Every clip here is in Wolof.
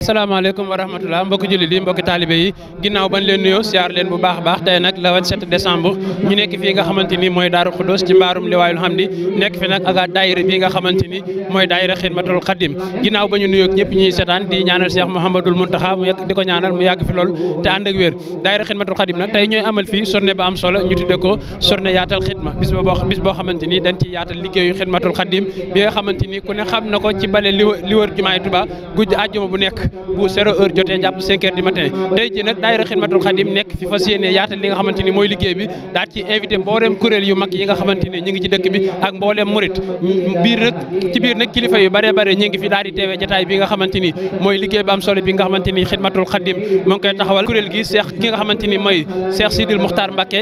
asalaamaaleykum wa rahmatulah mbokki jullit yi mbokki taalibe yi ginnaaw bañ leen nuyoo siyaar leen bu baax a baax tey nag le 27 décembre ñu nekk fii nga xamante ni mooy Daaru Xudoos ci mbaarum Liwaayul Hamdi nekk fi nag ak daayira bi nga xamante ni mooy daayira Xidmatul Xadim ginnaaw ba ñu nuyoo ñëpp ñuy seetaan di ñaanal Cheikh Mouhamadoul Mountakha di ko ñaanal mu yàgg fi lool te ànd ak wér daayira Xidmatul Xadim nag tey ñooy amal fii journée ba am solo ñu tudde ko journée yaatal xidma bis boo xamante ni dañ ci yaatal liggéeyu Xidmatul Xadim bi nga xamante ni ku ne xam na ko ci bale li wër jumaay Tuubaa guddi àjjuma bu nekk bu 0 heure jotee jàpp 5 heures du matin tey ji nag daayira Xidmatul Xadim nekk fi fas yéene yaatal li nga xamante ni mooy liggéey bi daal ci invité mbooleem kuréel yu mag yi nga xamante ni ñu ngi ci dëkk bi ak mbooleem murit biir nag kilifa yu bare ñu ngi fi daal di teewee jotaay bi nga xamante ni mooy liggéey bu am solo bi nga xamante ni Xidmatul Xadim moo ngi koy taxawal kuréel gi ki nga xamante ni mooy Cheikh Sidil Muxtaar Mbacké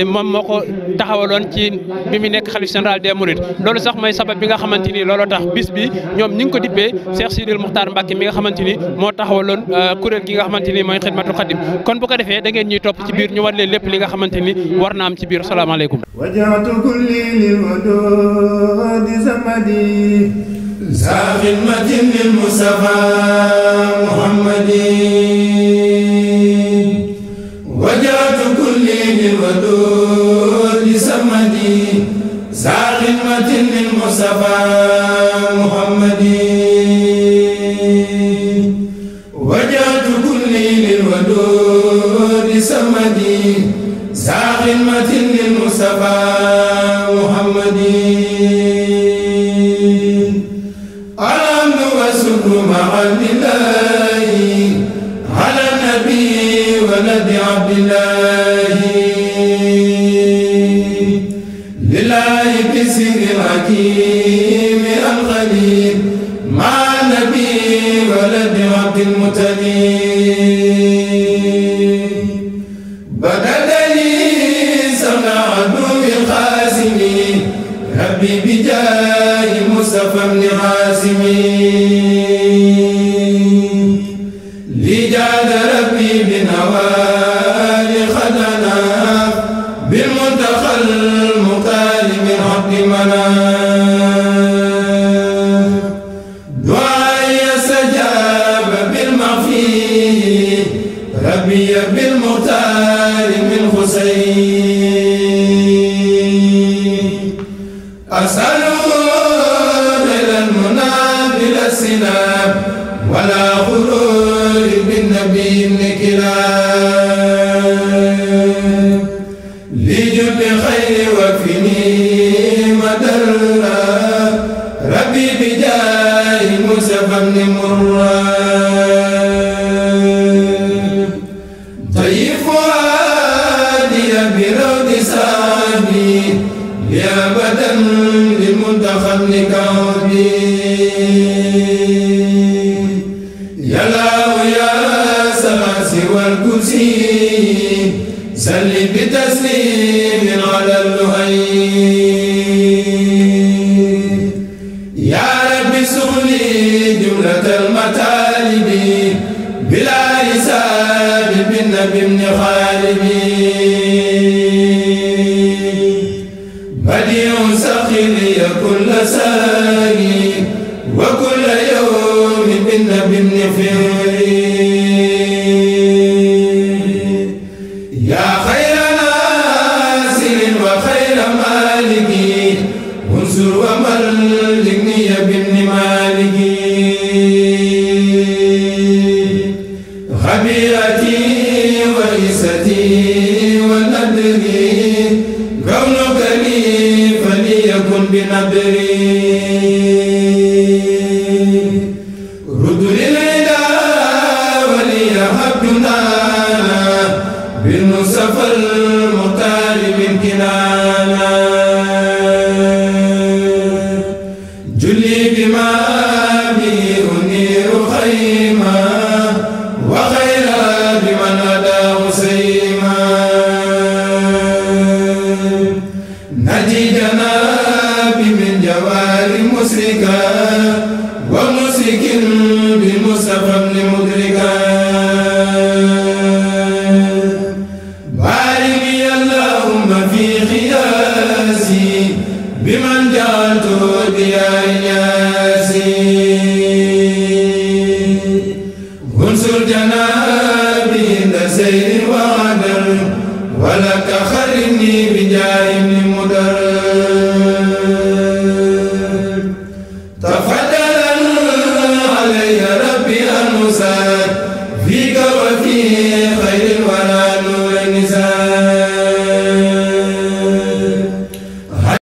moom moo ko taxawaloon ci bi mu nekk xalif général des mourides loolu sax mooy sabab bi nga xamante ni looloo tax bis bi ñoom ñi ngi ko dippee Cheikh Sidil Muxtaar Mbacké mi nga xamante ni moo taxawaloon kuréel gi nga xamante ni mooy Xidmatul Xadim kon bu ko defee da ngeen ñuy topp ci biir ñu war leen lépp li nga xamante ni war na am ci biir salaamaaleykum wajjahtu kulli lil wadudi samadi za xidmatin lil Mustafa Muhammadi wajjahtu kulli lil wadudi samadi za xidmatin lil Mustafa Muhammadi وجهت كلي للودود سمدي ذا خدمة للمصطفى محمد الحمد والشكر مع الله على النبي ولد عبد الله لله بسر الحكيم الخليل مع النبي ولد عبد المطلب بدل لي سمع عدو القاسم ربي بجاه مصطفى بن عاصم لجاد ربي بنوال خدنا بالمنتقى المختار من عبد مناف دعائي استجاب بالمغفور ربي بالمختار من حسين أسأل إلى المنى بلا السناب ولا غرور بالنبي ابن كلاب لجل خير وكفني مدرا ربي بجاه مصطفى بن مراد طيب فؤادي برود سعدي يا بدن للمنتخى بن كعبي يا الله يا سلاسي والكرسي سل بتسليم على اللؤي يا رب سغلي جملة المطالب بلا حساب بالنبي بن خالد بديع سخير كل ساقي وكل يوم بالنبي بن خير يا خير ناصر وخير مالك انصر وملكني بابن مالك خبيرتي وعزتي ونذري كونك لي فليكن بنذري رد للعدا وليهب جنانا بالمصطفى المختار من كنانا جلي بما به أنير خيما وخيرا بمن أداه سيما نجي جنابي من جوار مسركا ومسرك بمصطفى بن مدركا بارك يا اللهم في خياسي بمن جعلته بيا ياسي انصر جنابي عند سير وعدل ولك خرني بجاه مدر تفضل علي ربي المساعد فيك وفي